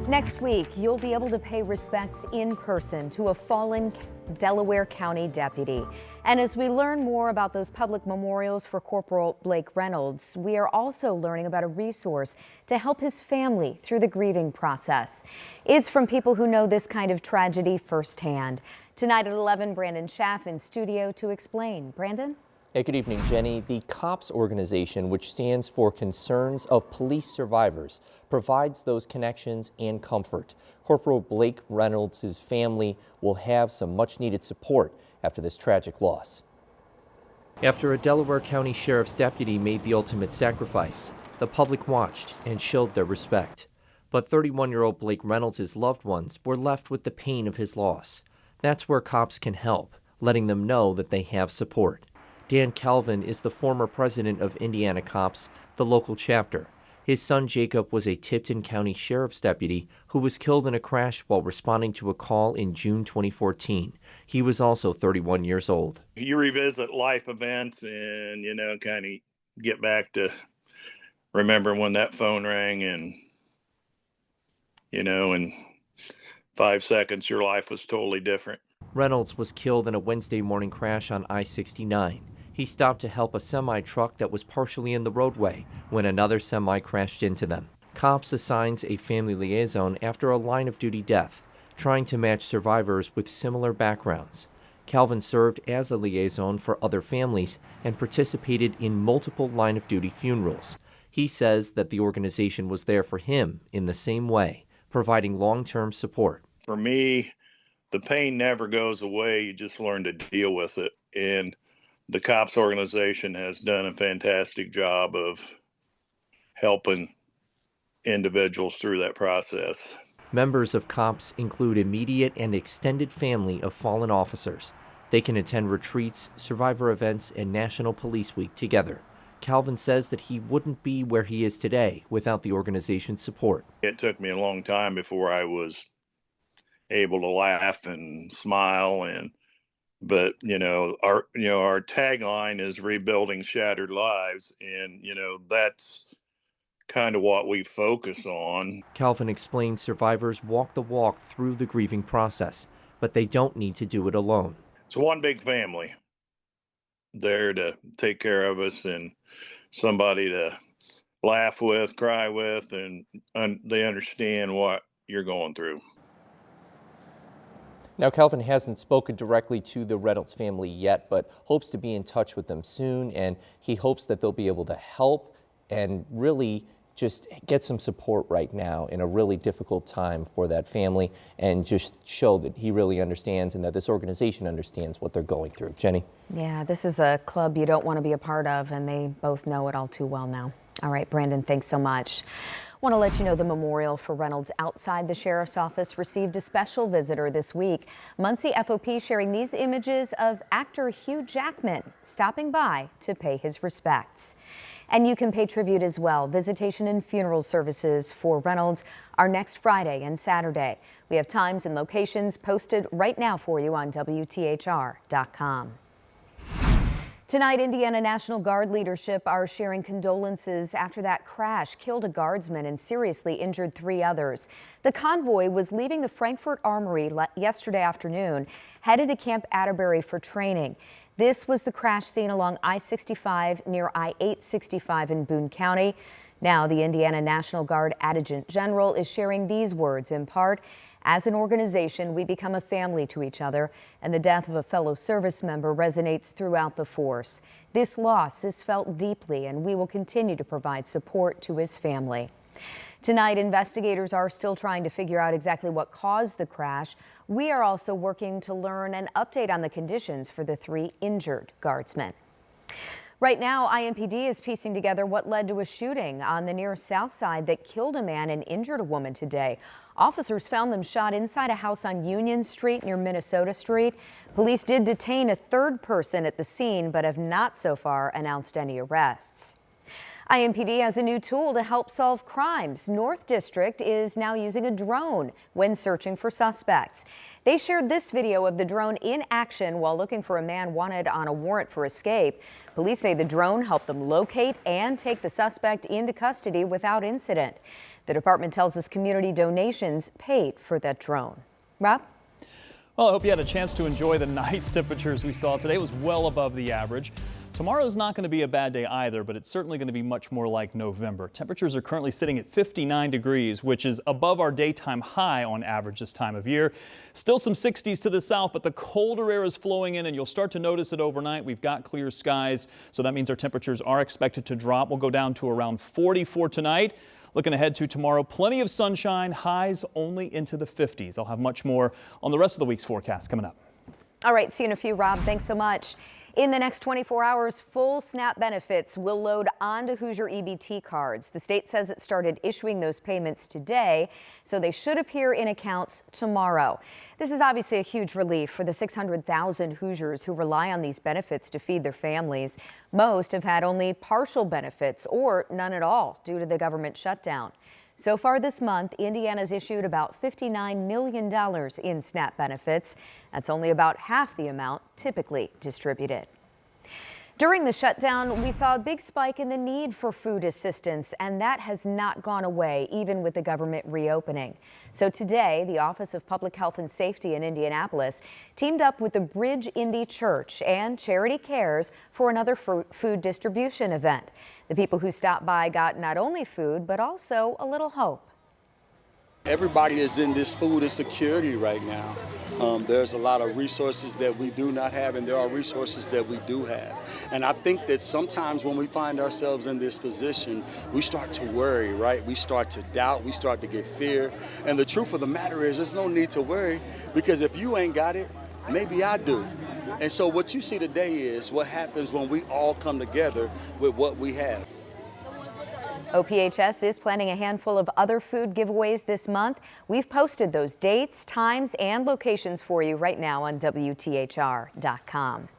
Next week, you'll be able to pay respects in person to a fallen Delaware County deputy. And as we learn more about those public memorials for Corporal Blake Reynolds, we are also learning about a resource to help his family through the grieving process. It's from people who know this kind of tragedy firsthand. Tonight at 11, Brandon Schaff in studio to explain. Brandon? Hey, good evening, Jenny. The COPS organization, which stands for Concerns of Police Survivors, provides those connections and comfort. Corporal Blake Reynolds' family will have some much-needed support after this tragic loss. After a Delaware County Sheriff's deputy made the ultimate sacrifice, the public watched and showed their respect. But 31-year-old Blake Reynolds' loved ones were left with the pain of his loss. That's where COPS can help, letting them know that they have support. Dan Calvin is the former president of Indiana COPS, the local chapter. His son Jacob was a Tipton County Sheriff's deputy who was killed in a crash while responding to a call in June 2014. He was also 31 years old. You revisit life events and, kind of get back to remember when that phone rang and, in 5 seconds your life was totally different. Reynolds was killed in a Wednesday morning crash on I-69. He stopped to help a semi-truck that was partially in the roadway when another semi crashed into them. COPS assigns a family liaison after a line-of-duty death, trying to match survivors with similar backgrounds. Calvin served as a liaison for other families and participated in multiple line-of-duty funerals. He says that the organization was there for him in the same way, providing long-term support. For me, the pain never goes away. You just learn to deal with it. And the COPS organization has done a fantastic job of helping individuals through that process. Members of COPS include immediate and extended family of fallen officers. They can attend retreats, survivor events, and National Police Week together. Calvin says that he wouldn't be where he is today without the organization's support. It took me a long time before I was able to laugh and smile, but our tagline is rebuilding shattered lives, and that's kind of what we focus on. Calvin explains survivors walk the walk through the grieving process, but they don't need to do it alone. It's one big family there to take care of us and somebody to laugh with, cry with, and they understand what you're going through. Now, Calvin hasn't spoken directly to the Reynolds family yet, but hopes to be in touch with them soon, and he hopes that they'll be able to help and really just get some support right now in a really difficult time for that family, and just show that he really understands and that this organization understands what they're going through. Jenny? Yeah, this is a club you don't want to be a part of, and they both know it all too well now. All right, Brandon, thanks so much. Want to let you know the memorial for Reynolds outside the sheriff's office received a special visitor this week. Muncie FOP sharing these images of actor Hugh Jackman stopping by to pay his respects. And you can pay tribute as well. Visitation and funeral services for Reynolds are next Friday and Saturday. We have times and locations posted right now for you on WTHR.com. Tonight, Indiana National Guard leadership are sharing condolences after that crash killed a guardsman and seriously injured 3 others. The convoy was leaving the Frankfort Armory yesterday afternoon, headed to Camp Atterbury for training. This was the crash scene along I-65 near I-865 in Boone County. Now, the Indiana National Guard Adjutant General is sharing these words in part. As an organization, we become a family to each other, and the death of a fellow service member resonates throughout the force. This loss is felt deeply, and we will continue to provide support to his family. Tonight, investigators are still trying to figure out exactly what caused the crash. We are also working to learn an update on the conditions for the 3 injured guardsmen. Right now, IMPD is piecing together what led to a shooting on the near south side that killed a man and injured a woman today. Officers found them shot inside a house on Union Street near Minnesota Street. Police did detain a 3rd person at the scene, but have not so far announced any arrests. IMPD has a new tool to help solve crimes. North District is now using a drone when searching for suspects. They shared this video of the drone in action while looking for a man wanted on a warrant for escape. Police say the drone helped them locate and take the suspect into custody without incident. The department tells us community donations paid for that drone. Rob? Well, I hope you had a chance to enjoy the nice temperatures we saw today. It was well above the average. Tomorrow's not going to be a bad day either, but it's certainly going to be much more like November. Temperatures are currently sitting at 59 degrees, which is above our daytime high on average this time of year. Still some 60s to the south, but the colder air is flowing in, and you'll start to notice it overnight. We've got clear skies, so that means our temperatures are expected to drop. We'll go down to around 44 tonight. Looking ahead to tomorrow, plenty of sunshine, highs only into the 50s. I'll have much more on the rest of the week's forecast coming up. All right, see you in a few, Rob. Thanks so much. In the next 24 hours, full SNAP benefits will load onto Hoosier EBT cards. The state says it started issuing those payments today, so they should appear in accounts tomorrow. This is obviously a huge relief for the 600,000 Hoosiers who rely on these benefits to feed their families. Most have had only partial benefits or none at all due to the government shutdown. So far this month, Indiana's issued about $59 million in SNAP benefits. That's only about half the amount typically distributed. During the shutdown, we saw a big spike in the need for food assistance, and that has not gone away, even with the government reopening. So today, the Office of Public Health and Safety in Indianapolis teamed up with the Bridge Indy Church and Charity Cares for another food distribution event. The people who stopped by got not only food, but also a little hope. Everybody is in this food insecurity right now. There's a lot of resources that we do not have, and there are resources that we do have. And I think that sometimes when we find ourselves in this position, we start to worry, right? We start to doubt, we start to get fear. And the truth of the matter is, there's no need to worry, because if you ain't got it, maybe I do. And so what you see today is what happens when we all come together with what we have. OPHS is planning a handful of other food giveaways this month. We've posted those dates, times, and locations for you right now on WTHR.com.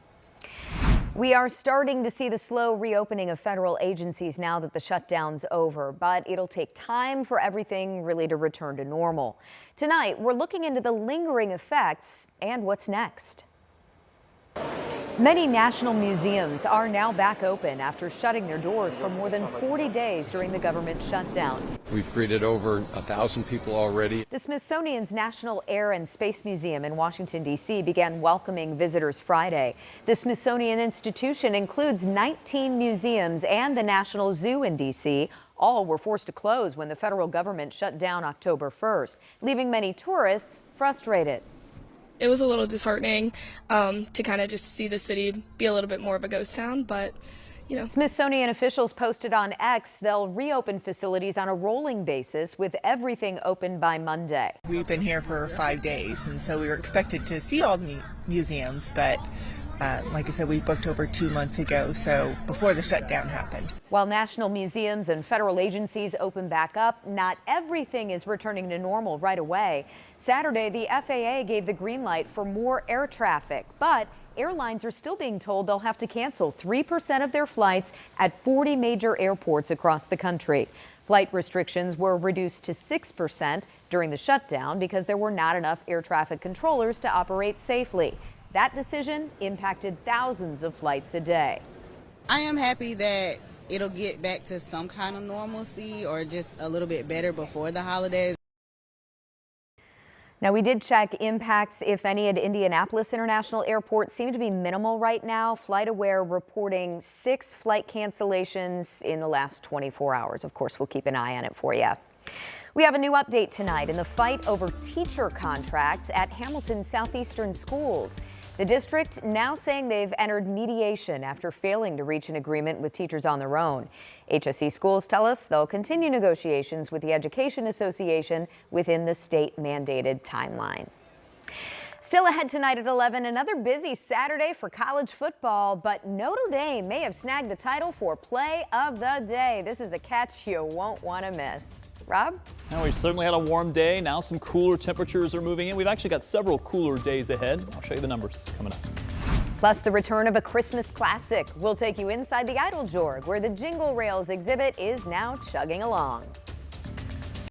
We are starting to see the slow reopening of federal agencies now that the shutdown's over, but it'll take time for everything really to return to normal. Tonight, we're looking into the lingering effects and what's next. Many national museums are now back open after shutting their doors for more than 40 days during the government shutdown. We've greeted over 1,000 people already. The Smithsonian's National Air and Space Museum in Washington, D.C. began welcoming visitors Friday. The Smithsonian Institution includes 19 museums and the National Zoo in D.C. All were forced to close when the federal government shut down October 1st, leaving many tourists frustrated. It was a little disheartening to kind of just see the city be a little bit more of a ghost town, but you know. Smithsonian officials posted on X they'll reopen facilities on a rolling basis with everything open by Monday. We've been here for 5 days, and so we were expected to see all the museums, but like I said, we booked over 2 months ago, so before the shutdown happened. While national museums and federal agencies open back up, not everything is returning to normal right away. Saturday, the FAA gave the green light for more air traffic, but airlines are still being told they'll have to cancel 3% of their flights at 40 major airports across the country. Flight restrictions were reduced to 6% during the shutdown because there were not enough air traffic controllers to operate safely. That decision impacted thousands of flights a day. I am happy that it'll get back to some kind of normalcy or just a little bit better before the holidays. Now, we did check impacts, if any, at Indianapolis International Airport seem to be minimal right now. FlightAware reporting 6 flight cancellations in the last 24 hours. Of course, we'll keep an eye on it for you. We have a new update tonight in the fight over teacher contracts at Hamilton Southeastern schools. The district now saying they've entered mediation after failing to reach an agreement with teachers on their own. HSE schools tell us they'll continue negotiations with the Education Association within the state-mandated timeline. Still ahead tonight at 11, another busy Saturday for college football, but Notre Dame may have snagged the title for Play of the Day. This is a catch you won't want to miss. Rob? Now, we've certainly had a warm day. Now some cooler temperatures are moving in. We've actually got several cooler days ahead. I'll show you the numbers coming up. Plus, the return of a Christmas classic. We'll take you inside the Idol Jorg, where the Jingle Rails exhibit is now chugging along.